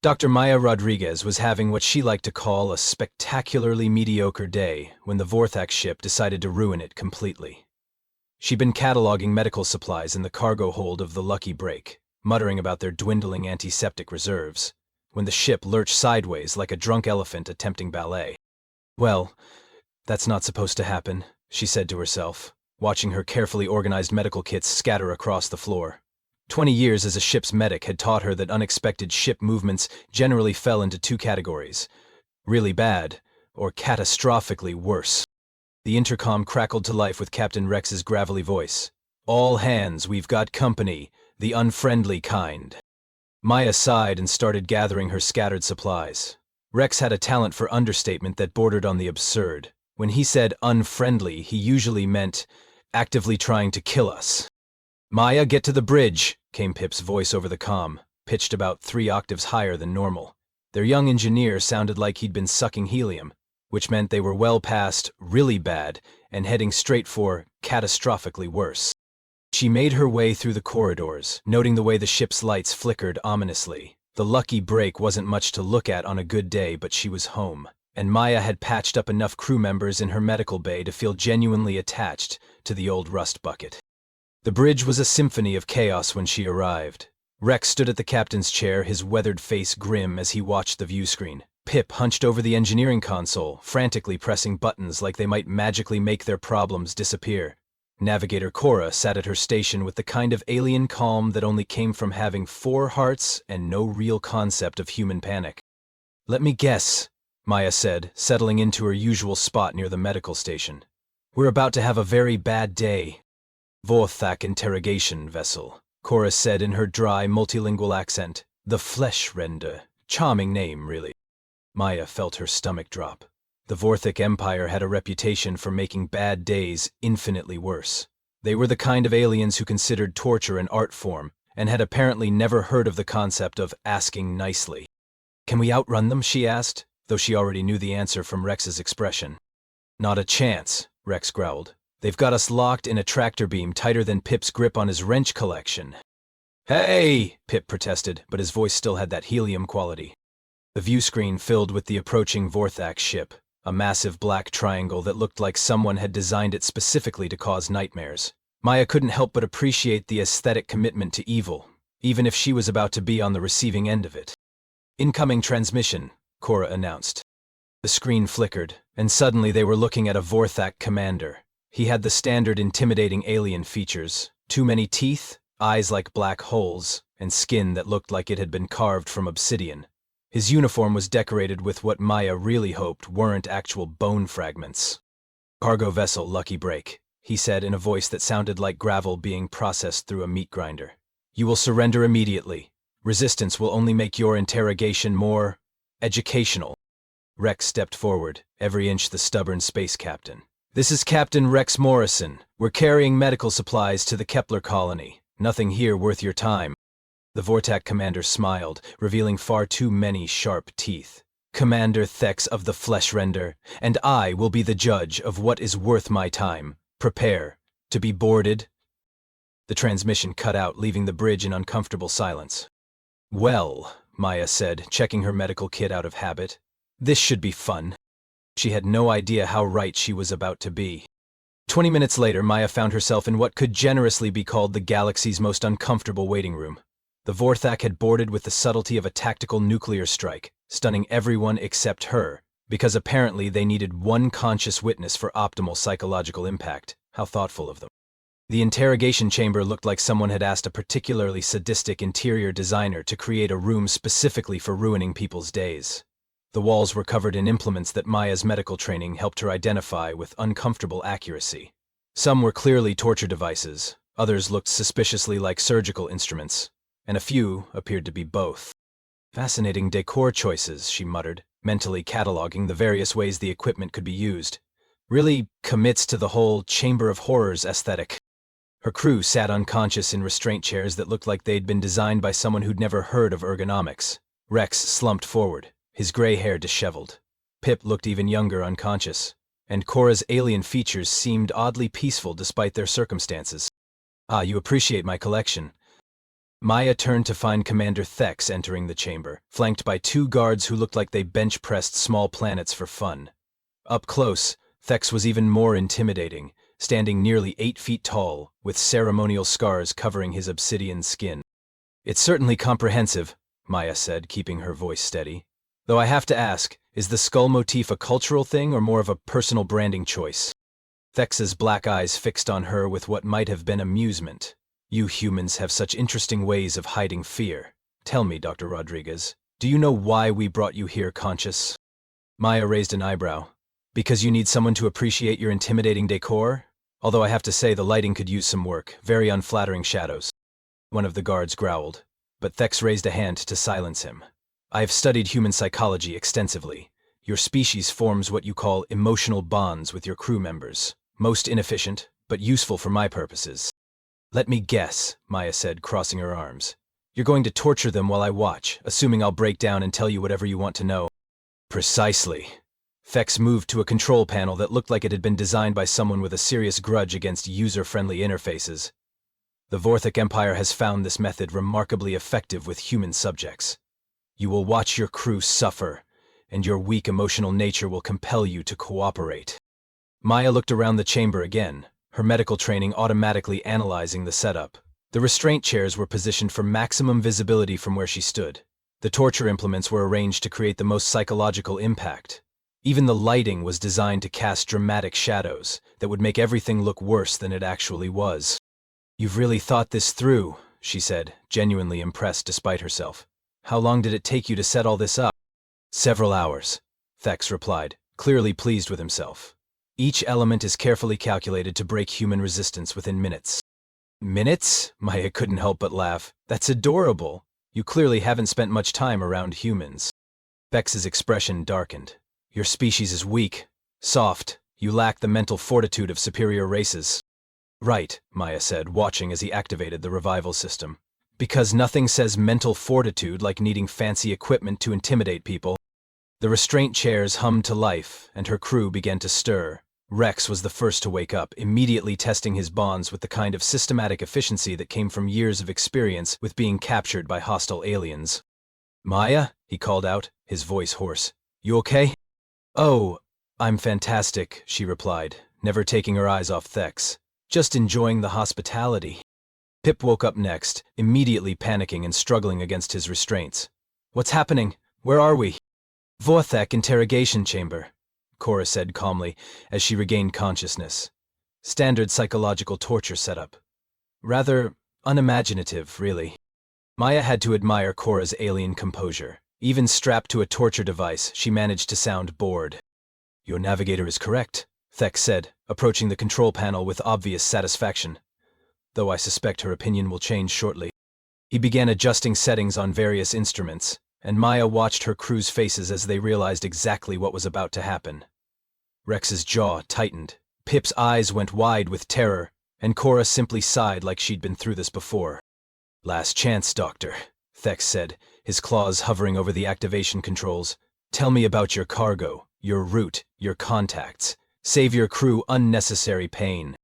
Dr. Maya Rodriguez was having what she liked to call a spectacularly mediocre day when the Vorthax ship decided to ruin it completely. She'd been cataloging medical supplies in the cargo hold of the Lucky Break, muttering about their dwindling antiseptic reserves, when the ship lurched sideways like a drunk elephant attempting ballet. Well, that's not supposed to happen, she said to herself, watching her carefully organized medical kits scatter across the floor. 20 years as a ship's medic had taught her that unexpected ship movements generally fell into two categories: really bad or catastrophically worse. The intercom crackled to life with Captain Rex's gravelly voice. "All hands, we've got company, the unfriendly kind." Maya sighed and started gathering her scattered supplies. Rex had a talent for understatement that bordered on the absurd. When he said unfriendly, he usually meant actively trying to kill us. "Maya, get to the bridge," came Pip's voice over the comm, pitched about 3 octaves higher than normal. Their young engineer sounded like he'd been sucking helium, which meant they were well past really bad and heading straight for catastrophically worse. She made her way through the corridors, noting the way the ship's lights flickered ominously. The Lucky Break wasn't much to look at on a good day, but she was home, and Maya had patched up enough crew members in her medical bay to feel genuinely attached to the old rust bucket. The bridge was a symphony of chaos when she arrived. Rex stood at the captain's chair, his weathered face grim as he watched the view screen. Pip hunched over the engineering console, frantically pressing buttons like they might magically make their problems disappear. Navigator Cora sat at her station with the kind of alien calm that only came from having 4 hearts and no real concept of human panic. "Let me guess," Maya said, settling into her usual spot near the medical station. "We're about to have a very bad day." "Vorthax interrogation vessel," Cora said in her dry, multilingual accent. "The Flesh Render. Charming name, really." Maya felt her stomach drop. The Vorthax Empire had a reputation for making bad days infinitely worse. They were the kind of aliens who considered torture an art form, and had apparently never heard of the concept of asking nicely. "Can we outrun them?" she asked, though she already knew the answer from Rex's expression. "Not a chance," Rex growled. "They've got us locked in a tractor beam tighter than Pip's grip on his wrench collection." "Hey!" Pip protested, but his voice still had that helium quality. The view screen filled with the approaching Vorthax ship, a massive black triangle that looked like someone had designed it specifically to cause nightmares. Maya couldn't help but appreciate the aesthetic commitment to evil, even if she was about to be on the receiving end of it. "Incoming transmission," Cora announced. The screen flickered, and suddenly they were looking at a Vorthax commander. He had the standard intimidating alien features: too many teeth, eyes like black holes, and skin that looked like it had been carved from obsidian. His uniform was decorated with what Maya really hoped weren't actual bone fragments. "Cargo vessel Lucky Break," he said in a voice that sounded like gravel being processed through a meat grinder. "You will surrender immediately. Resistance will only make your interrogation more educational." Rex stepped forward, every inch the stubborn space captain. "This is Captain Rex Morrison. We're carrying medical supplies to the Kepler colony. Nothing here worth your time." The Vorthax commander smiled, revealing far too many sharp teeth. "Commander Thex of the Flesh Render, and I will be the judge of what is worth my time. Prepare to be boarded." The transmission cut out, leaving the bridge in uncomfortable silence. "Well," Maya said, checking her medical kit out of habit, "this should be fun." She had no idea how right she was about to be. 20 minutes later, Maya found herself in what could generously be called the galaxy's most uncomfortable waiting room. The Vorthax had boarded with the subtlety of a tactical nuclear strike, stunning everyone except her, because apparently they needed one conscious witness for optimal psychological impact. How thoughtful of them. The interrogation chamber looked like someone had asked a particularly sadistic interior designer to create a room specifically for ruining people's days. The walls were covered in implements that Maya's medical training helped her identify with uncomfortable accuracy. Some were clearly torture devices, others looked suspiciously like surgical instruments, and a few appeared to be both. "Fascinating decor choices," she muttered, mentally cataloging the various ways the equipment could be used. "Really commits to the whole Chamber of Horrors aesthetic." Her crew sat unconscious in restraint chairs that looked like they'd been designed by someone who'd never heard of ergonomics. Rex slumped forward, his gray hair disheveled. Pip looked even younger unconscious, and Cora's alien features seemed oddly peaceful despite their circumstances. "Ah, you appreciate my collection." Maya turned to find Commander Thex entering the chamber, flanked by two guards who looked like they bench-pressed small planets for fun. Up close, Thex was even more intimidating, standing nearly 8 feet tall, with ceremonial scars covering his obsidian skin. "It's certainly comprehensive," Maya said, keeping her voice steady. "Though I have to ask, is the skull motif a cultural thing or more of a personal branding choice?" Thex's black eyes fixed on her with what might have been amusement. "You humans have such interesting ways of hiding fear. Tell me, Dr. Rodriguez, do you know why we brought you here conscious?" Maya raised an eyebrow. "Because you need someone to appreciate your intimidating decor? Although I have to say the lighting could use some work, very unflattering shadows." One of the guards growled, but Thex raised a hand to silence him. "I have studied human psychology extensively. Your species forms what you call emotional bonds with your crew members. Most inefficient, but useful for my purposes." "Let me guess," Maya said, crossing her arms. "You're going to torture them while I watch, assuming I'll break down and tell you whatever you want to know." "Precisely." Thex moved to a control panel that looked like it had been designed by someone with a serious grudge against user-friendly interfaces. "The Vorthic Empire has found this method remarkably effective with human subjects. You will watch your crew suffer, and your weak emotional nature will compel you to cooperate." Maya looked around the chamber again, her medical training automatically analyzing the setup. The restraint chairs were positioned for maximum visibility from where she stood. The torture implements were arranged to create the most psychological impact. Even the lighting was designed to cast dramatic shadows that would make everything look worse than it actually was. "You've really thought this through," she said, genuinely impressed despite herself. "How long did it take you to set all this up?" "Several hours," Thex replied, clearly pleased with himself. "Each element is carefully calculated to break human resistance within minutes." "Minutes?" Maya couldn't help but laugh. "That's adorable. You clearly haven't spent much time around humans." Thex's expression darkened. "Your species is weak, soft. You lack the mental fortitude of superior races." "Right," Maya said, watching as he activated the revival system. "Because nothing says mental fortitude like needing fancy equipment to intimidate people." The restraint chairs hummed to life, and her crew began to stir. Rex was the first to wake up, immediately testing his bonds with the kind of systematic efficiency that came from years of experience with being captured by hostile aliens. "Maya?" he called out, his voice hoarse. "You okay?" "Oh, I'm fantastic," she replied, never taking her eyes off Thex. "Just enjoying the hospitality." Pip woke up next, immediately panicking and struggling against his restraints. "What's happening? Where are we?" "Vorthak interrogation chamber," Cora said calmly as she regained consciousness. "Standard psychological torture setup. Rather unimaginative, really." Maya had to admire Cora's alien composure. Even strapped to a torture device, she managed to sound bored. "Your navigator is correct," Thex said, approaching the control panel with obvious satisfaction. "Though I suspect her opinion will change shortly." He began adjusting settings on various instruments, and Maya watched her crew's faces as they realized exactly what was about to happen. Rex's jaw tightened, Pip's eyes went wide with terror, and Cora simply sighed like she'd been through this before. "Last chance, Doctor," Thex said, his claws hovering over the activation controls. "Tell me about your cargo, your route, your contacts. Save your crew unnecessary pain."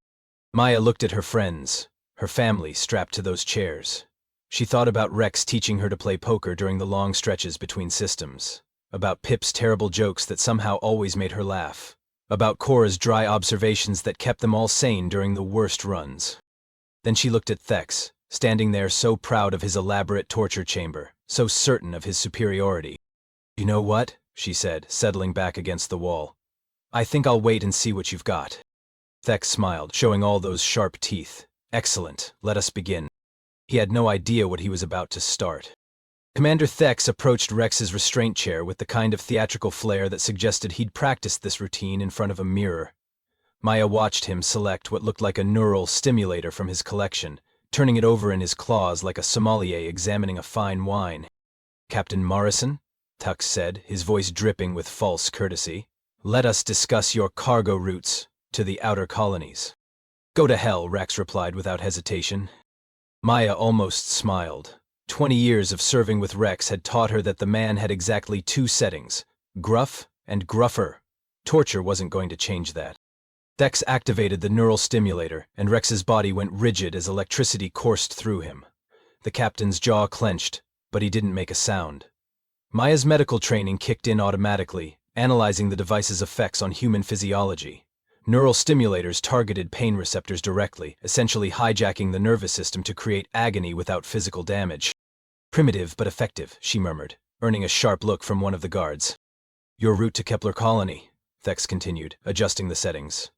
Maya looked at her friends, her family strapped to those chairs. She thought about Rex teaching her to play poker during the long stretches between systems, about Pip's terrible jokes that somehow always made her laugh, about Cora's dry observations that kept them all sane during the worst runs. Then she looked at Thex, standing there so proud of his elaborate torture chamber, so certain of his superiority. "You know what?" she said, settling back against the wall. "I think I'll wait and see what you've got." Thex smiled, showing all those sharp teeth. "Excellent, let us begin." He had no idea what he was about to start. Commander Thex approached Rex's restraint chair with the kind of theatrical flair that suggested he'd practiced this routine in front of a mirror. Maya watched him select what looked like a neural stimulator from his collection, turning it over in his claws like a sommelier examining a fine wine. "Captain Morrison," Tux said, his voice dripping with false courtesy, "let us discuss your cargo routes to the outer colonies." "Go to hell," Rex replied without hesitation. Maya almost smiled. 20 years of serving with Rex had taught her that the man had exactly 2 settings, gruff and gruffer. Torture wasn't going to change that. Thex activated the neural stimulator, and Rex's body went rigid as electricity coursed through him. The captain's jaw clenched, but he didn't make a sound. Maya's medical training kicked in automatically, analyzing the device's effects on human physiology. Neural stimulators targeted pain receptors directly, essentially hijacking the nervous system to create agony without physical damage. Primitive but effective, she murmured, earning a sharp look from one of the guards. Your route to Kepler Colony, Thex continued, adjusting the settings.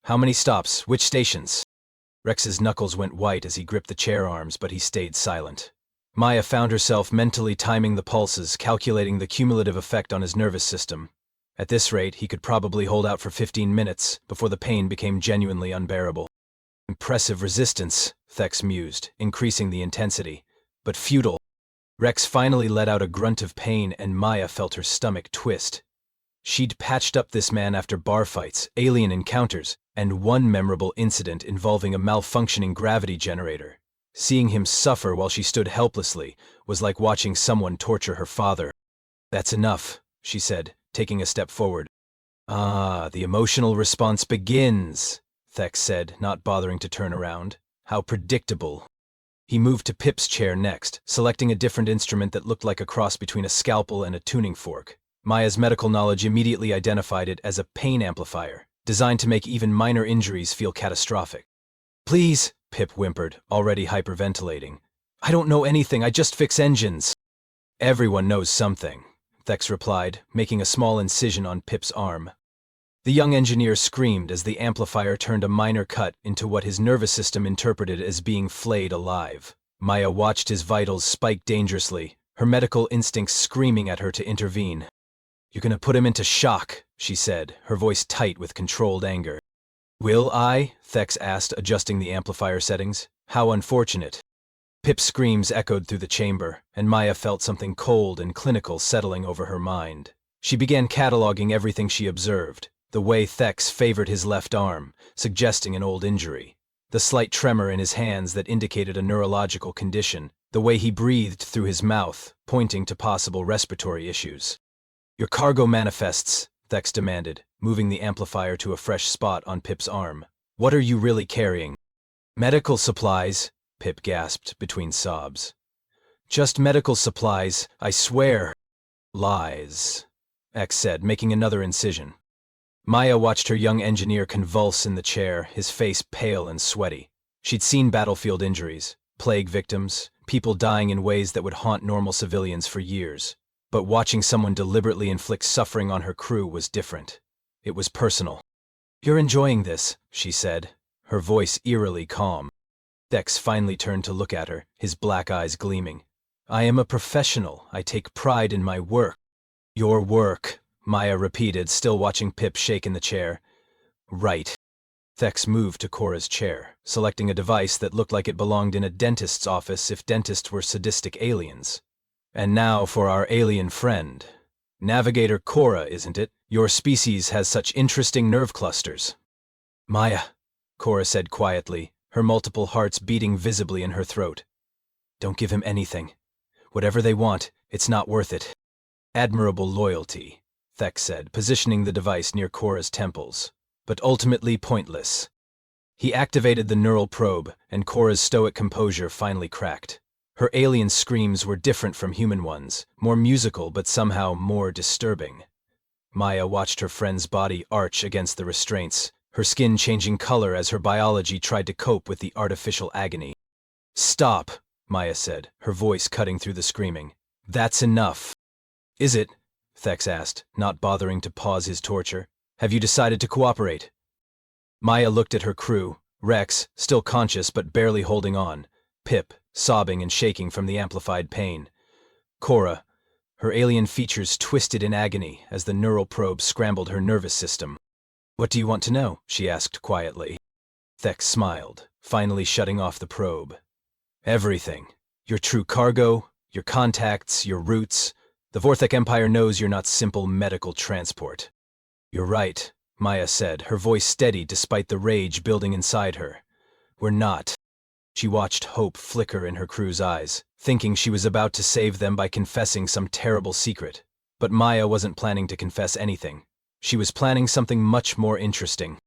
How many stops? Which stations? Rex's knuckles went white as he gripped the chair arms, but he stayed silent. Maya found herself mentally timing the pulses, calculating the cumulative effect on his nervous system. At this rate, he could probably hold out for 15 minutes before the pain became genuinely unbearable. Impressive resistance, Thex mused, increasing the intensity. But futile. Rex finally let out a grunt of pain, and Maya felt her stomach twist. She'd patched up this man after bar fights, alien encounters, and one memorable incident involving a malfunctioning gravity generator. Seeing him suffer while she stood helplessly was like watching someone torture her father. That's enough, she said, taking a step forward. Ah, the emotional response begins, Thex said, not bothering to turn around. How predictable. He moved to Pip's chair next, selecting a different instrument that looked like a cross between a scalpel and a tuning fork. Maya's medical knowledge immediately identified it as a pain amplifier, designed to make even minor injuries feel catastrophic. Please, Pip whimpered, already hyperventilating. I don't know anything, I just fix engines. Everyone knows something, Thex replied, making a small incision on Pip's arm. The young engineer screamed as the amplifier turned a minor cut into what his nervous system interpreted as being flayed alive. Maya watched his vitals spike dangerously, her medical instincts screaming at her to intervene. You're gonna put him into shock, she said, her voice tight with controlled anger. Will I? Thex asked, adjusting the amplifier settings. How unfortunate. Pip's screams echoed through the chamber, and Maya felt something cold and clinical settling over her mind. She began cataloging everything she observed, the way Thex favored his left arm, suggesting an old injury, the slight tremor in his hands that indicated a neurological condition, the way he breathed through his mouth, pointing to possible respiratory issues. Your cargo manifests, Thex demanded, moving the amplifier to a fresh spot on Pip's arm. What are you really carrying? Medical supplies, Pip gasped between sobs. Just medical supplies, I swear. Lies, X said, making another incision. Maya watched her young engineer convulse in the chair, his face pale and sweaty. She'd seen battlefield injuries, plague victims, people dying in ways that would haunt normal civilians for years. But watching someone deliberately inflict suffering on her crew was different. It was personal. You're enjoying this, she said, her voice eerily calm. Thex finally turned to look at her, his black eyes gleaming. I am a professional. I take pride in my work. Your work, Maya repeated, still watching Pip shake in the chair. Right. Thex moved to Cora's chair, selecting a device that looked like it belonged in a dentist's office if dentists were sadistic aliens. And now for our alien friend. Navigator Cora, isn't it? Your species has such interesting nerve clusters. Maya, Cora said quietly, her multiple hearts beating visibly in her throat. Don't give him anything. Whatever they want, it's not worth it. Admirable loyalty, Thex said, positioning the device near Cora's temples, but ultimately pointless. He activated the neural probe, and Cora's stoic composure finally cracked. Her alien screams were different from human ones, more musical but somehow more disturbing. Maya watched her friend's body arch against the restraints, her skin changing color as her biology tried to cope with the artificial agony. Stop, Maya said, her voice cutting through the screaming. That's enough. Is it? Thex asked, not bothering to pause his torture. Have you decided to cooperate? Maya looked at her crew, Rex, still conscious but barely holding on, Pip, sobbing and shaking from the amplified pain. Cora, her alien features twisted in agony as the neural probe scrambled her nervous system. What do you want to know? She asked quietly. Thex smiled, finally shutting off the probe. Everything. Your true cargo, your contacts, your routes. The Vorthek Empire knows you're not simple medical transport. You're right, Maya said, her voice steady despite the rage building inside her. We're not. She watched hope flicker in her crew's eyes, thinking she was about to save them by confessing some terrible secret. But Maya wasn't planning to confess anything. She was planning something much more interesting.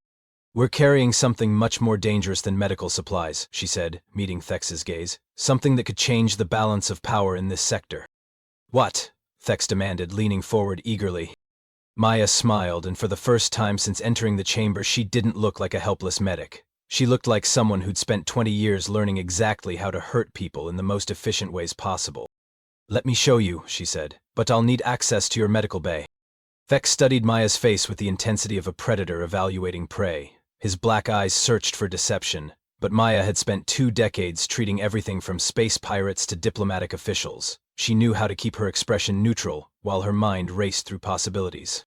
We're carrying something much more dangerous than medical supplies, she said, meeting Thex's gaze. Something that could change the balance of power in this sector. What? Thex demanded, leaning forward eagerly. Maya smiled, and for the first time since entering the chamber, she didn't look like a helpless medic. She looked like someone who'd spent 20 years learning exactly how to hurt people in the most efficient ways possible. Let me show you, she said, but I'll need access to your medical bay. Thex studied Maya's face with the intensity of a predator evaluating prey. His black eyes searched for deception, but Maya had spent 2 decades treating everything from space pirates to diplomatic officials. She knew how to keep her expression neutral, while her mind raced through possibilities.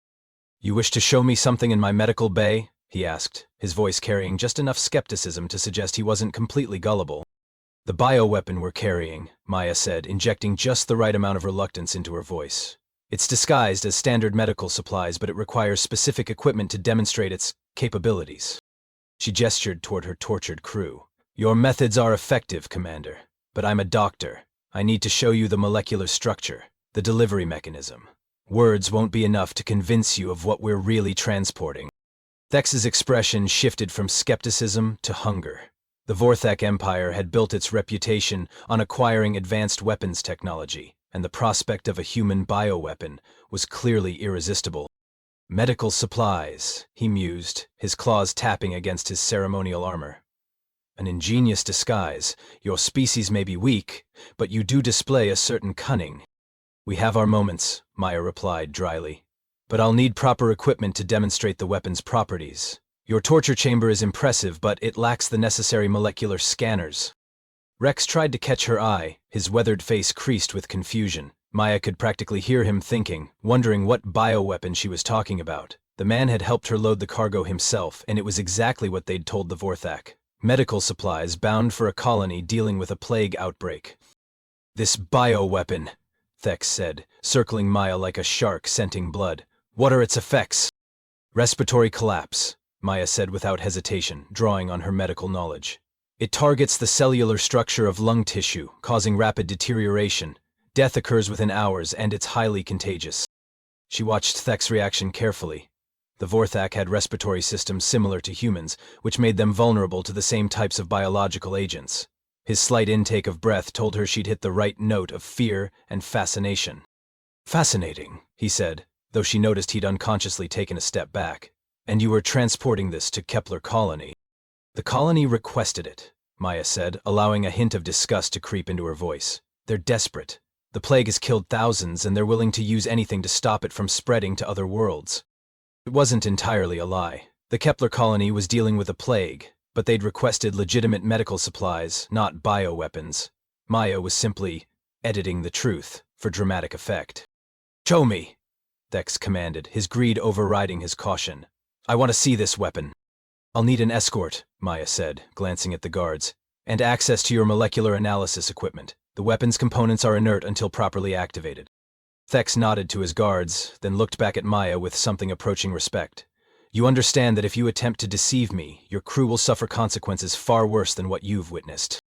You wish to show me something in my medical bay? He asked, his voice carrying just enough skepticism to suggest he wasn't completely gullible. The bioweapon we're carrying, Maya said, injecting just the right amount of reluctance into her voice. It's disguised as standard medical supplies, but it requires specific equipment to demonstrate its capabilities. She gestured toward her tortured crew. Your methods are effective, Commander, but I'm a doctor. I need to show you the molecular structure, the delivery mechanism. Words won't be enough to convince you of what we're really transporting. Thex's expression shifted from skepticism to hunger. The Vorthak Empire had built its reputation on acquiring advanced weapons technology, and the prospect of a human bioweapon was clearly irresistible. Medical supplies, he mused, his claws tapping against his ceremonial armor. An ingenious disguise. Your species may be weak, but you do display a certain cunning. We have our moments, Maya replied dryly. But I'll need proper equipment to demonstrate the weapon's properties. Your torture chamber is impressive, but it lacks the necessary molecular scanners. Rex tried to catch her eye, his weathered face creased with confusion. Maya could practically hear him thinking, wondering what bioweapon she was talking about. The man had helped her load the cargo himself, and it was exactly what they'd told the Vorthak. Medical supplies bound for a colony dealing with a plague outbreak. This bioweapon, Thex said, circling Maya like a shark scenting blood. What are its effects? Respiratory collapse, Maya said without hesitation, drawing on her medical knowledge. It targets the cellular structure of lung tissue, causing rapid deterioration. Death occurs within hours, and it's highly contagious. She watched Thex's reaction carefully. The Vorthak had respiratory systems similar to humans, which made them vulnerable to the same types of biological agents. His slight intake of breath told her she'd hit the right note of fear and fascination. Fascinating, he said, though she noticed he'd unconsciously taken a step back. And you were transporting this to Kepler Colony. The colony requested it, Maya said, allowing a hint of disgust to creep into her voice. They're desperate. The plague has killed thousands, and they're willing to use anything to stop it from spreading to other worlds. It wasn't entirely a lie. The Kepler colony was dealing with a plague, but they'd requested legitimate medical supplies, not bioweapons. Maya was simply editing the truth for dramatic effect. Show me, Thex commanded, his greed overriding his caution. I want to see this weapon. I'll need an escort, Maya said, glancing at the guards, and access to your molecular analysis equipment. The weapon's components are inert until properly activated. Thex nodded to his guards, then looked back at Maya with something approaching respect. You understand that if you attempt to deceive me, your crew will suffer consequences far worse than what you've witnessed.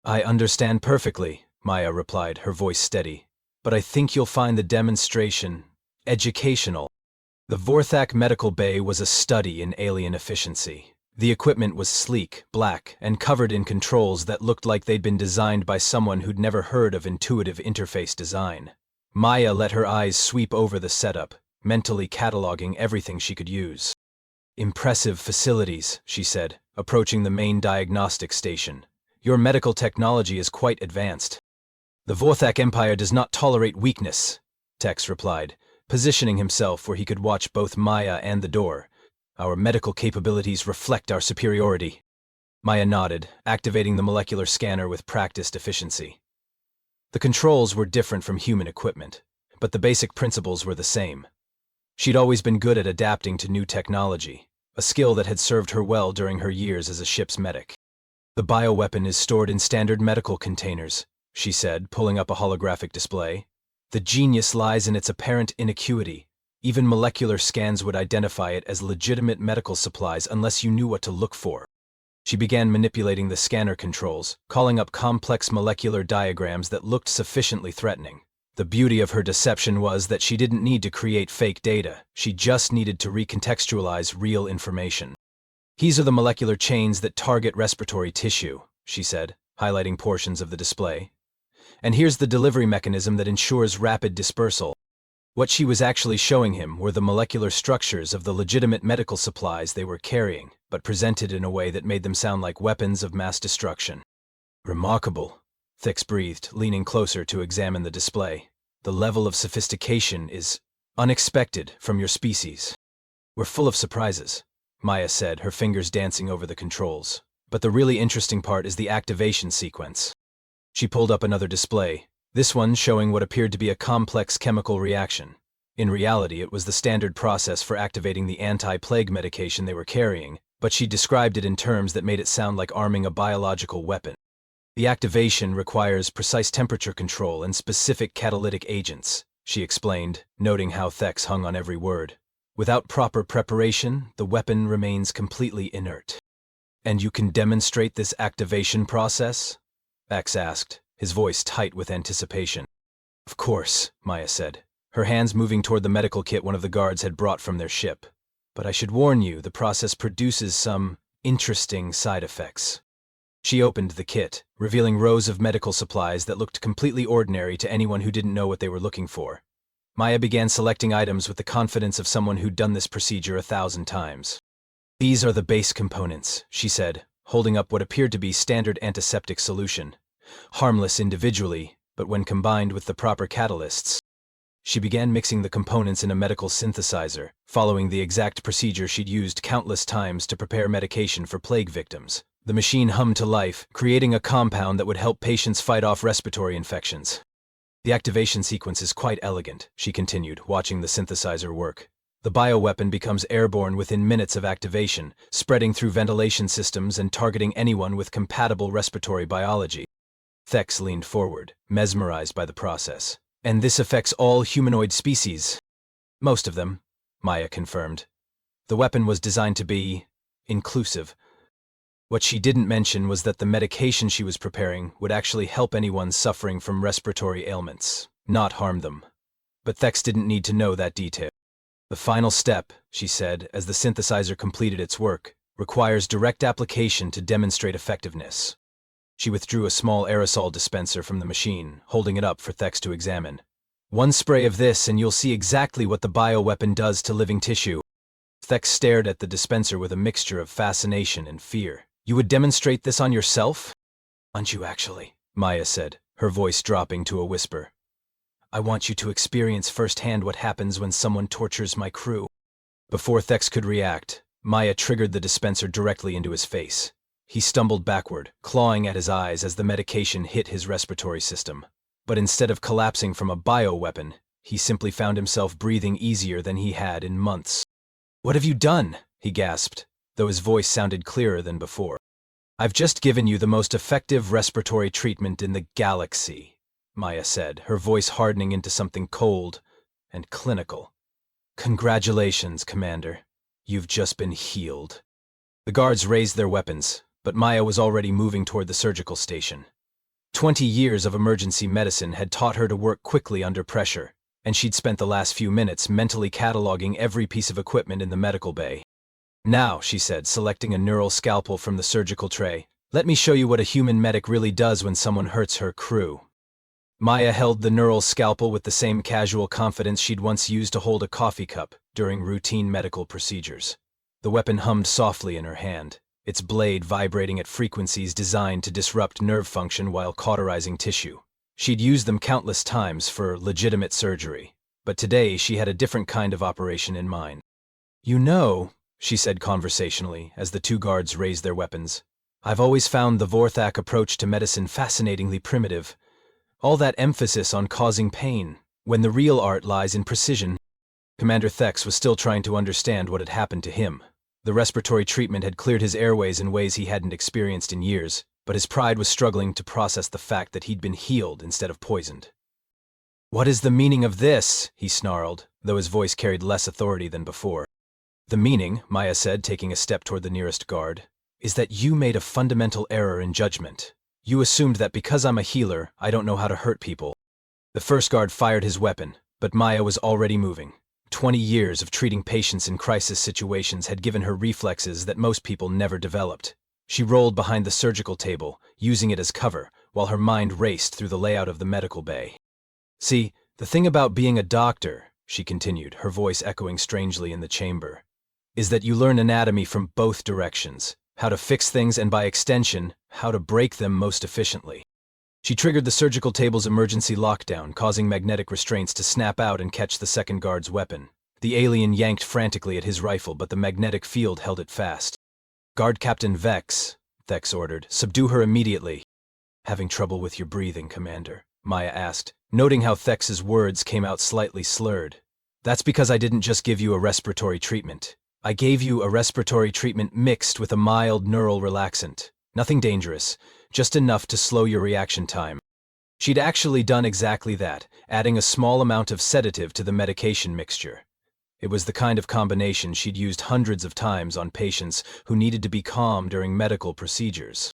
I understand perfectly, Maya replied, her voice steady. But I think you'll find the demonstration educational. The Vorthak Medical Bay was a study in alien efficiency. The equipment was sleek, black, and covered in controls that looked like they'd been designed by someone who'd never heard of intuitive interface design. Maya let her eyes sweep over the setup, mentally cataloging everything she could use. Impressive facilities, she said, approaching the main diagnostic station. Your medical technology is quite advanced. The Vorthak Empire does not tolerate weakness, Tex replied, positioning himself where he could watch both Maya and the door. Our medical capabilities reflect our superiority. Maya nodded, activating the molecular scanner with practiced efficiency. The controls were different from human equipment, but the basic principles were the same. She'd always been good at adapting to new technology, a skill that had served her well during her years as a ship's medic. The bioweapon is stored in standard medical containers, she said, pulling up a holographic display. The genius lies in its apparent inacuity. Even molecular scans would identify it as legitimate medical supplies unless you knew what to look for. She began manipulating the scanner controls, calling up complex molecular diagrams that looked sufficiently threatening. The beauty of her deception was that she didn't need to create fake data, she just needed to recontextualize real information. These are the molecular chains that target respiratory tissue, she said, highlighting portions of the display. And here's the delivery mechanism that ensures rapid dispersal. What she was actually showing him were the molecular structures of the legitimate medical supplies they were carrying, but presented in a way that made them sound like weapons of mass destruction. Remarkable, Thix breathed, leaning closer to examine the display. The level of sophistication is unexpected from your species. We're full of surprises, Maya said, her fingers dancing over the controls. But the really interesting part is the activation sequence. She pulled up another display, this one showing what appeared to be a complex chemical reaction. In reality, it was the standard process for activating the anti-plague medication they were carrying, but she described it in terms that made it sound like arming a biological weapon. The activation requires precise temperature control and specific catalytic agents, she explained, noting how Thix hung on every word. Without proper preparation, the weapon remains completely inert. And you can demonstrate this activation process? X asked, his voice tight with anticipation. Of course, Maya said, her hands moving toward the medical kit one of the guards had brought from their ship. But I should warn you, the process produces some interesting side effects. She opened the kit, revealing rows of medical supplies that looked completely ordinary to anyone who didn't know what they were looking for. Maya began selecting items with the confidence of someone who'd done this procedure 1,000 times. These are the base components, she said, holding up what appeared to be standard antiseptic solution. Harmless individually, but when combined with the proper catalysts. She began mixing the components in a medical synthesizer, following the exact procedure she'd used countless times to prepare medication for plague victims. The machine hummed to life, creating a compound that would help patients fight off respiratory infections. The activation sequence is quite elegant, she continued, watching the synthesizer work. The bioweapon becomes airborne within minutes of activation, spreading through ventilation systems and targeting anyone with compatible respiratory biology. Thix leaned forward, mesmerized by the process. And this affects all humanoid species. Most of them, Maya confirmed. The weapon was designed to be inclusive. What she didn't mention was that the medication she was preparing would actually help anyone suffering from respiratory ailments, not harm them. But Thix didn't need to know that detail. The final step, she said, as the synthesizer completed its work, requires direct application to demonstrate effectiveness. She withdrew a small aerosol dispenser from the machine, holding it up for Thix to examine. One spray of this and you'll see exactly what the bioweapon does to living tissue. Thix stared at the dispenser with a mixture of fascination and fear. You would demonstrate this on yourself? Aren't you actually? Maya said, her voice dropping to a whisper. I want you to experience firsthand what happens when someone tortures my crew. Before Thix could react, Maya triggered the dispenser directly into his face. He stumbled backward, clawing at his eyes as the medication hit his respiratory system. But instead of collapsing from a bioweapon, he simply found himself breathing easier than he had in months. What have you done? He gasped, though his voice sounded clearer than before. I've just given you the most effective respiratory treatment in the galaxy, Maya said, her voice hardening into something cold and clinical. Congratulations, Commander. You've just been healed. The guards raised their weapons, but Maya was already moving toward the surgical station. 20 years of emergency medicine had taught her to work quickly under pressure, and she'd spent the last few minutes mentally cataloging every piece of equipment in the medical bay. Now, she said, selecting a neural scalpel from the surgical tray, let me show you what a human medic really does when someone hurts her crew. Maya held the neural scalpel with the same casual confidence she'd once used to hold a coffee cup during routine medical procedures. The weapon hummed softly in her hand, its blade vibrating at frequencies designed to disrupt nerve function while cauterizing tissue. She'd used them countless times for legitimate surgery, but today she had a different kind of operation in mind. You know, she said conversationally as the two guards raised their weapons, I've always found the Vorthak approach to medicine fascinatingly primitive. All that emphasis on causing pain, when the real art lies in precision. Commander Thix was still trying to understand what had happened to him. The respiratory treatment had cleared his airways in ways he hadn't experienced in years, but his pride was struggling to process the fact that he'd been healed instead of poisoned. What is the meaning of this? He snarled, though his voice carried less authority than before. The meaning, Maya said, taking a step toward the nearest guard, is that you made a fundamental error in judgment. You assumed that because I'm a healer, I don't know how to hurt people. The first guard fired his weapon, but Maya was already moving. 20 years of treating patients in crisis situations had given her reflexes that most people never developed. She rolled behind the surgical table, using it as cover, while her mind raced through the layout of the medical bay. "See, the thing about being a doctor," she continued, her voice echoing strangely in the chamber, "is that you learn anatomy from both directions, how to fix things and, by extension, how to break them most efficiently." She triggered the surgical table's emergency lockdown, causing magnetic restraints to snap out and catch the second guard's weapon. The alien yanked frantically at his rifle, but the magnetic field held it fast. "Guard Captain Vex," Thex ordered. "Subdue her immediately." "Having trouble with your breathing, Commander?" Maya asked, noting how Thex's words came out slightly slurred. "That's because I didn't just give you a respiratory treatment. I gave you a respiratory treatment mixed with a mild neural relaxant. Nothing dangerous, just enough to slow your reaction time." She'd actually done exactly that, adding a small amount of sedative to the medication mixture. It was the kind of combination she'd used hundreds of times on patients who needed to be calm during medical procedures.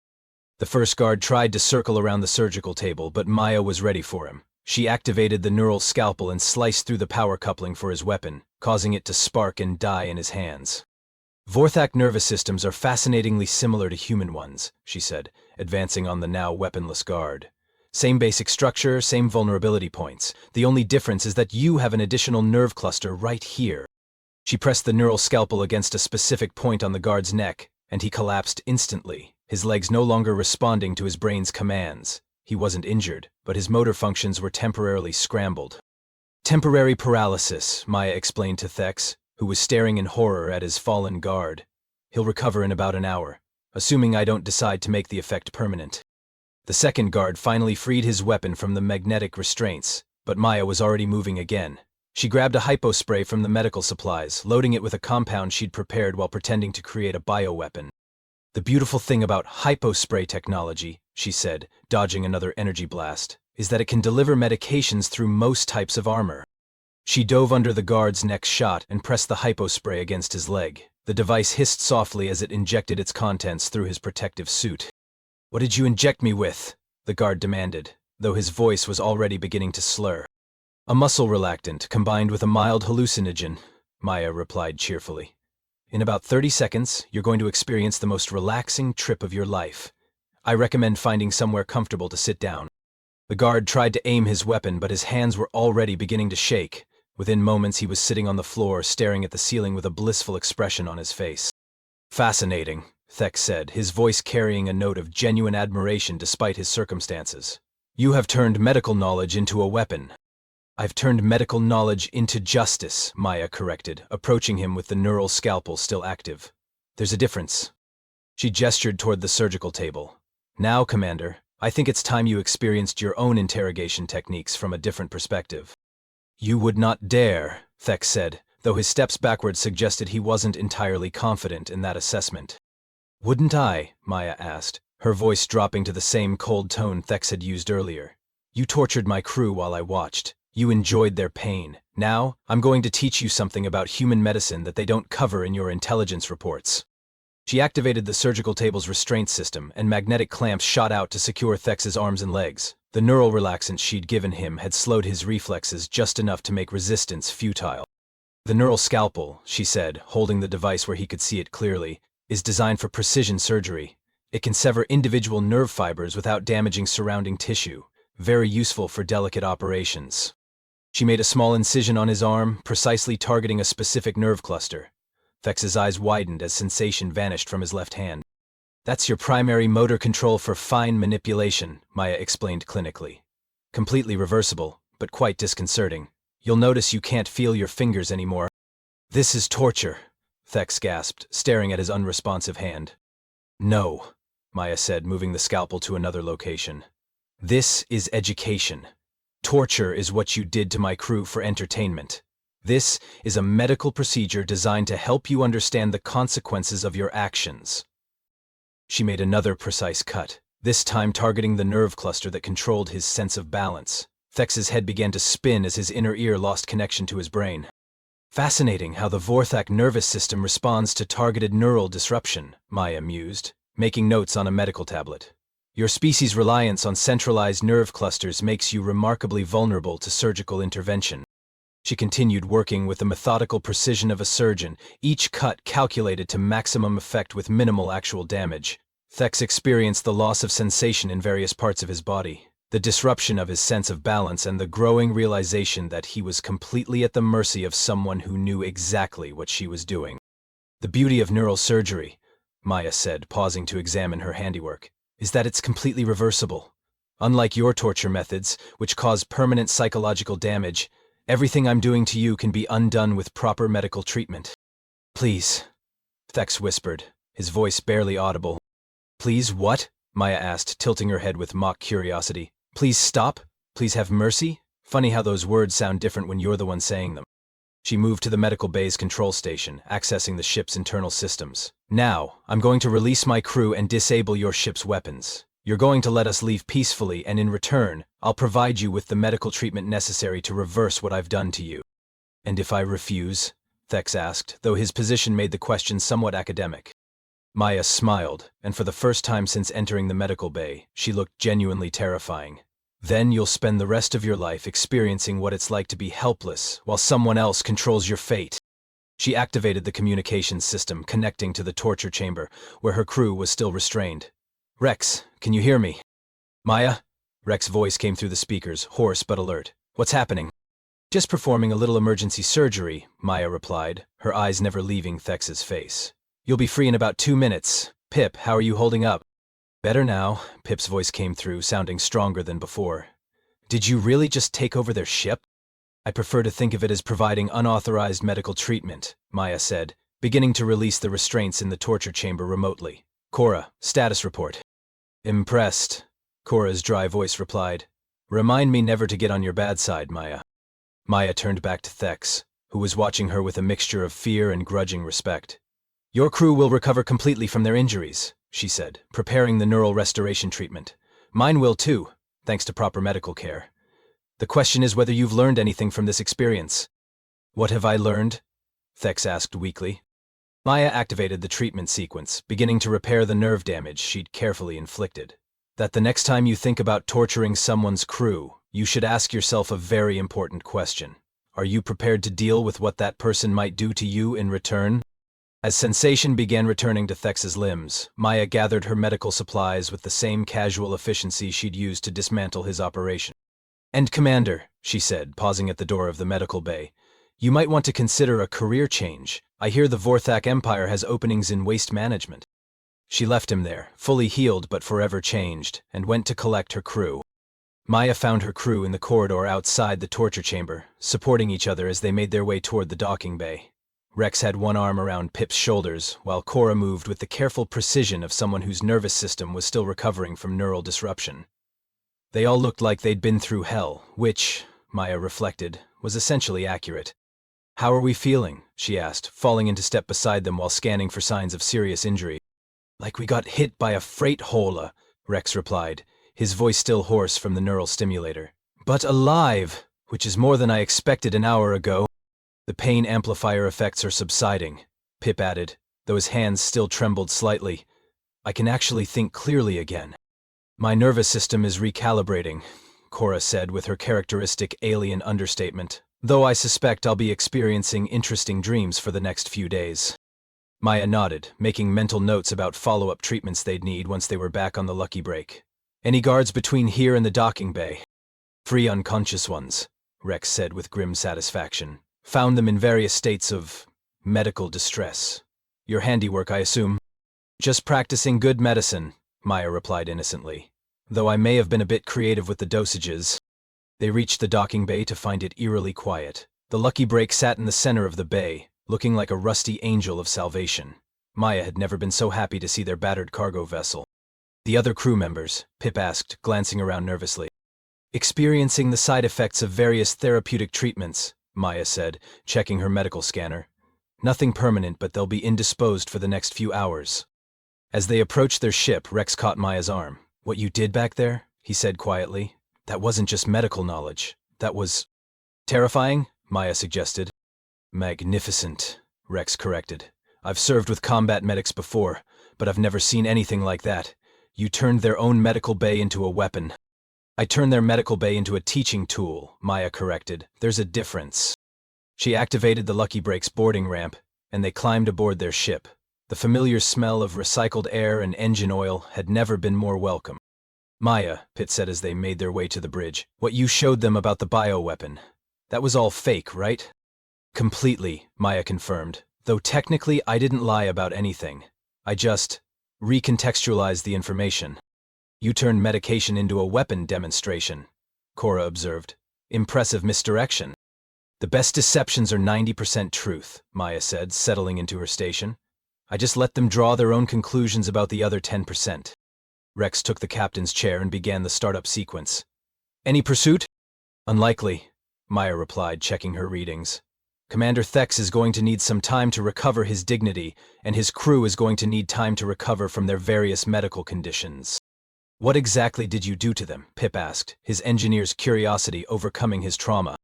The first guard tried to circle around the surgical table, but Maya was ready for him. She activated the neural scalpel and sliced through the power coupling for his weapon, causing it to spark and die in his hands. "Vorthak nervous systems are fascinatingly similar to human ones," she said, advancing on the now weaponless guard. "Same basic structure, same vulnerability points. The only difference is that you have an additional nerve cluster right here." She pressed the neural scalpel against a specific point on the guard's neck, and he collapsed instantly, his legs no longer responding to his brain's commands. He wasn't injured, but his motor functions were temporarily scrambled. "Temporary paralysis," Maya explained to Thex, who was staring in horror at his fallen guard. "He'll recover in about an hour, assuming I don't decide to make the effect permanent." The second guard finally freed his weapon from the magnetic restraints, but Maya was already moving again. She grabbed a hypospray from the medical supplies, loading it with a compound she'd prepared while pretending to create a bioweapon. "The beautiful thing about hypospray technology," she said, dodging another energy blast, "is that it can deliver medications through most types of armor." She dove under the guard's next shot and pressed the hypospray against his leg. The device hissed softly as it injected its contents through his protective suit. "What did you inject me with?" the guard demanded, though his voice was already beginning to slur. "A muscle relaxant combined with a mild hallucinogen," Maya replied cheerfully. "In about 30 seconds, you're going to experience the most relaxing trip of your life. I recommend finding somewhere comfortable to sit down." The guard tried to aim his weapon, but his hands were already beginning to shake. Within moments, he was sitting on the floor, staring at the ceiling with a blissful expression on his face. "Fascinating," Thex said, his voice carrying a note of genuine admiration despite his circumstances. "You have turned medical knowledge into a weapon." "I've turned medical knowledge into justice," Maya corrected, approaching him with the neural scalpel still active. "There's a difference." She gestured toward the surgical table. "Now, Commander, I think it's time you experienced your own interrogation techniques from a different perspective." "You would not dare," Thex said, though his steps backwards suggested he wasn't entirely confident in that assessment. "Wouldn't I?" Maya asked, her voice dropping to the same cold tone Thex had used earlier. "You tortured my crew while I watched. You enjoyed their pain. Now, I'm going to teach you something about human medicine that they don't cover in your intelligence reports." She activated the surgical table's restraint system, and magnetic clamps shot out to secure Thex's arms and legs. The neural relaxant she'd given him had slowed his reflexes just enough to make resistance futile. "The neural scalpel," she said, holding the device where he could see it clearly, "is designed for precision surgery. It can sever individual nerve fibers without damaging surrounding tissue. Very useful for delicate operations." She made a small incision on his arm, precisely targeting a specific nerve cluster. Thex's eyes widened as sensation vanished from his left hand. "That's your primary motor control for fine manipulation," Maya explained clinically. "Completely reversible, but quite disconcerting. You'll notice you can't feel your fingers anymore." "This is torture," Thex gasped, staring at his unresponsive hand. "No," Maya said, moving the scalpel to another location. "This is education. Torture is what you did to my crew for entertainment. This is a medical procedure designed to help you understand the consequences of your actions." She made another precise cut, this time targeting the nerve cluster that controlled his sense of balance. Thex's head began to spin as his inner ear lost connection to his brain. "Fascinating how the Vorthak nervous system responds to targeted neural disruption," Maya mused, making notes on a medical tablet. "Your species' reliance on centralized nerve clusters makes you remarkably vulnerable to surgical intervention." She continued working with the methodical precision of a surgeon, each cut calculated to maximum effect with minimal actual damage. Thex experienced the loss of sensation in various parts of his body, the disruption of his sense of balance, and the growing realization that he was completely at the mercy of someone who knew exactly what she was doing. The beauty of neural surgery, Maya said, pausing to examine her handiwork, is that it's completely reversible. Unlike your torture methods, which cause permanent psychological damage, everything I'm doing to you can be undone with proper medical treatment. Please, Thex whispered, his voice barely audible. Please what? Maya asked, tilting her head with mock curiosity. Please stop? Please have mercy? Funny how those words sound different when you're the one saying them. She moved to the medical bay's control station, accessing the ship's internal systems. Now, I'm going to release my crew and disable your ship's weapons. You're going to let us leave peacefully, and in return, I'll provide you with the medical treatment necessary to reverse what I've done to you. And if I refuse? Thex asked, though his position made the question somewhat academic. Maya smiled, and for the first time since entering the medical bay, she looked genuinely terrifying. Then you'll spend the rest of your life experiencing what it's like to be helpless while someone else controls your fate. She activated the communications system connecting to the torture chamber, where her crew was still restrained. Rex, can you hear me? Maya? Rex's voice came through the speakers, hoarse but alert. What's happening? Just performing a little emergency surgery, Maya replied, her eyes never leaving Thex's face. You'll be free in about 2 minutes. Pip, how are you holding up? Better now, Pip's voice came through, sounding stronger than before. Did you really just take over their ship? I prefer to think of it as providing unauthorized medical treatment, Maya said, beginning to release the restraints in the torture chamber remotely. Cora, status report. Impressed, Cora's dry voice replied. Remind me never to get on your bad side, Maya. Maya turned back to Thex, who was watching her with a mixture of fear and grudging respect. Your crew will recover completely from their injuries, she said, preparing the neural restoration treatment. Mine will too, thanks to proper medical care. The question is whether you've learned anything from this experience. What have I learned? Thex asked weakly. Maya activated the treatment sequence, beginning to repair the nerve damage she'd carefully inflicted. That the next time you think about torturing someone's crew, you should ask yourself a very important question. Are you prepared to deal with what that person might do to you in return? As sensation began returning to Thex's limbs, Maya gathered her medical supplies with the same casual efficiency she'd used to dismantle his operation. And Commander, she said, pausing at the door of the medical bay, you might want to consider a career change. I hear the Vorthak Empire has openings in waste management. She left him there, fully healed but forever changed, and went to collect her crew. Maya found her crew in the corridor outside the torture chamber, supporting each other as they made their way toward the docking bay. Rex had one arm around Pip's shoulders, while Cora moved with the careful precision of someone whose nervous system was still recovering from neural disruption. They all looked like they'd been through hell, which, Maya reflected, was essentially accurate. How are we feeling? She asked, falling into step beside them while scanning for signs of serious injury. Like we got hit by a freight hole, Rex replied, his voice still hoarse from the neural stimulator. But alive, which is more than I expected an hour ago. The pain amplifier effects are subsiding, Pip added, though his hands still trembled slightly. I can actually think clearly again. My nervous system is recalibrating, Cora said with her characteristic alien understatement, though I suspect I'll be experiencing interesting dreams for the next few days. Maya nodded, making mental notes about follow-up treatments they'd need once they were back on the lucky break. Any guards between here and the docking bay? 3 unconscious ones, Rex said with grim satisfaction. Found them in various states of medical distress. Your handiwork, I assume? Just practicing good medicine, Maya replied innocently, though I may have been a bit creative with the dosages. They reached the docking bay to find it eerily quiet. The lucky break sat in the center of the bay, looking like a rusty angel of salvation. Maya had never been so happy to see their battered cargo vessel. The other crew members, Pip asked, glancing around nervously. Experiencing the side effects of various therapeutic treatments, Maya said, checking her medical scanner. Nothing permanent, but they'll be indisposed for the next few hours. As they approached their ship, Rex caught Maya's arm. What you did back there? He said quietly. That wasn't just medical knowledge. That was terrifying, Maya suggested. Magnificent, Rex corrected. I've served with combat medics before, but I've never seen anything like that. You turned their own medical bay into a weapon. I turned their medical bay into a teaching tool, Maya corrected. There's a difference. She activated the Lucky Break's boarding ramp, and they climbed aboard their ship. The familiar smell of recycled air and engine oil had never been more welcome. Maya, Pitt said as they made their way to the bridge, what you showed them about the bioweapon, that was all fake, right? Completely, Maya confirmed, though technically I didn't lie about anything. I just recontextualized the information. You turned medication into a weapon demonstration, Cora observed. Impressive misdirection. The best deceptions are 90% truth, Maya said, settling into her station. I just let them draw their own conclusions about the other 10%. Rex took the captain's chair and began the startup sequence. Any pursuit? Unlikely, Maya replied, checking her readings. Commander Thex is going to need some time to recover his dignity, and his crew is going to need time to recover from their various medical conditions. What exactly did you do to them? Pip asked, his engineer's curiosity overcoming his trauma.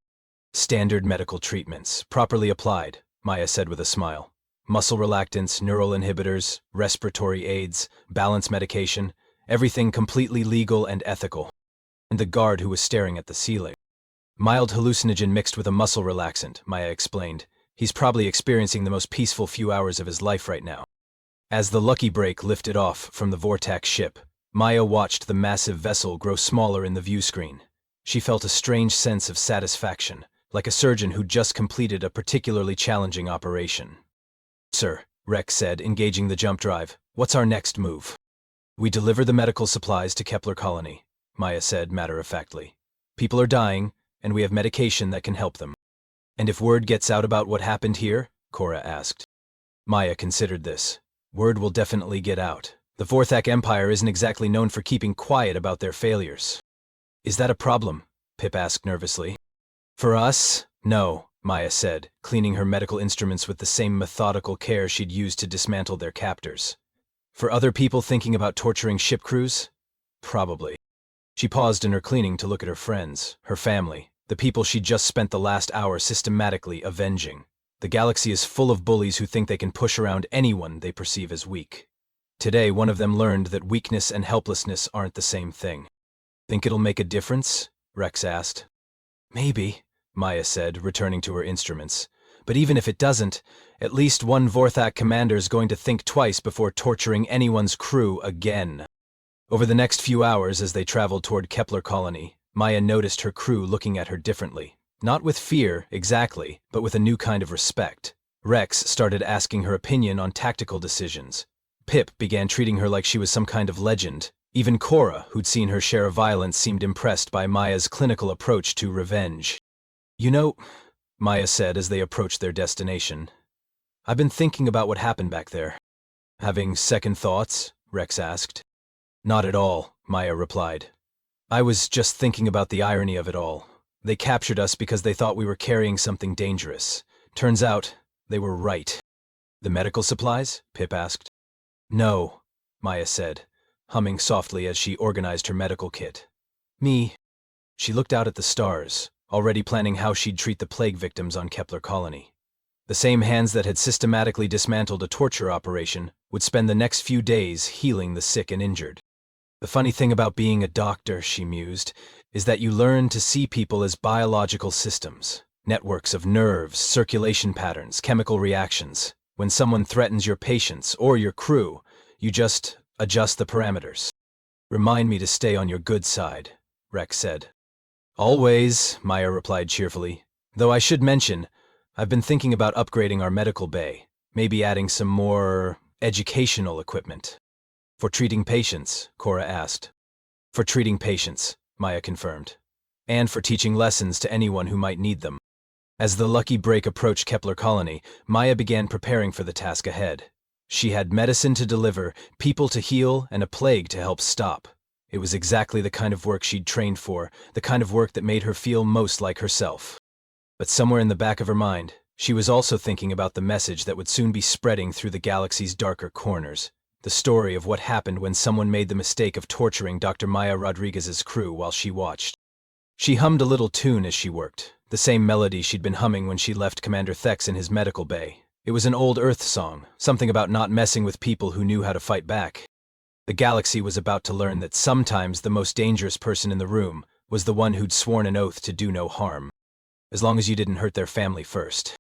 Standard medical treatments, properly applied, Maya said with a smile. Muscle relaxants, neural inhibitors, respiratory aids, balance medication, everything completely legal and ethical. And the guard who was staring at the ceiling. Mild hallucinogen mixed with a muscle relaxant, Maya explained. He's probably experiencing the most peaceful few hours of his life right now. As the Lucky Break lifted off from the Vortex ship, Maya watched the massive vessel grow smaller in the view screen. She felt a strange sense of satisfaction, like a surgeon who'd just completed a particularly challenging operation. Sir, Rex said, engaging the jump drive, what's our next move? We deliver the medical supplies to Kepler Colony, Maya said matter-of-factly. People are dying, and we have medication that can help them. And if word gets out about what happened here? Cora asked. Maya considered this. Word will definitely get out. The Vorthak Empire isn't exactly known for keeping quiet about their failures. Is that a problem? Pip asked nervously. For us? No, Maya said, cleaning her medical instruments with the same methodical care she'd used to dismantle their captors. For other people thinking about torturing ship crews? Probably. She paused in her cleaning to look at her friends, her family, the people she'd just spent the last hour systematically avenging. The galaxy is full of bullies who think they can push around anyone they perceive as weak. Today, one of them learned that weakness and helplessness aren't the same thing. Think it'll make a difference? Rex asked. Maybe, Maya said, returning to her instruments. But even if it doesn't, at least one Vorthak commander's going to think twice before torturing anyone's crew again. Over the next few hours as they traveled toward Kepler Colony, Maya noticed her crew looking at her differently. Not with fear, exactly, but with a new kind of respect. Rex started asking her opinion on tactical decisions. Pip began treating her like she was some kind of legend. Even Cora, who'd seen her share of violence, seemed impressed by Maya's clinical approach to revenge. You know, Maya said as they approached their destination, I've been thinking about what happened back there. Having second thoughts? Rex asked. Not at all, Maya replied. I was just thinking about the irony of it all. They captured us because they thought we were carrying something dangerous. Turns out, they were right. The medical supplies? Pip asked. No, Maya said, humming softly as she organized her medical kit. Me. She looked out at the stars, already planning how she'd treat the plague victims on Kepler Colony. The same hands that had systematically dismantled a torture operation would spend the next few days healing the sick and injured. The funny thing about being a doctor, she mused, is that you learn to see people as biological systems, networks of nerves, circulation patterns, chemical reactions. When someone threatens your patients or your crew, you just adjust the parameters. Remind me to stay on your good side, Rex said. Always, Maya replied cheerfully. Though I should mention, I've been thinking about upgrading our medical bay, maybe adding some more educational equipment. For treating patients, Cora asked. For treating patients, Maya confirmed. And for teaching lessons to anyone who might need them. As the Lucky Break approached Kepler Colony, Maya began preparing for the task ahead. She had medicine to deliver, people to heal, and a plague to help stop. It was exactly the kind of work she'd trained for, the kind of work that made her feel most like herself. But somewhere in the back of her mind, she was also thinking about the message that would soon be spreading through the galaxy's darker corners. The story of what happened when someone made the mistake of torturing Dr. Maya Rodriguez's crew while she watched. She hummed a little tune as she worked, the same melody she'd been humming when she left Commander Thex in his medical bay. It was an old Earth song, something about not messing with people who knew how to fight back. The galaxy was about to learn that sometimes the most dangerous person in the room was the one who'd sworn an oath to do no harm. as long as you didn't hurt their family first.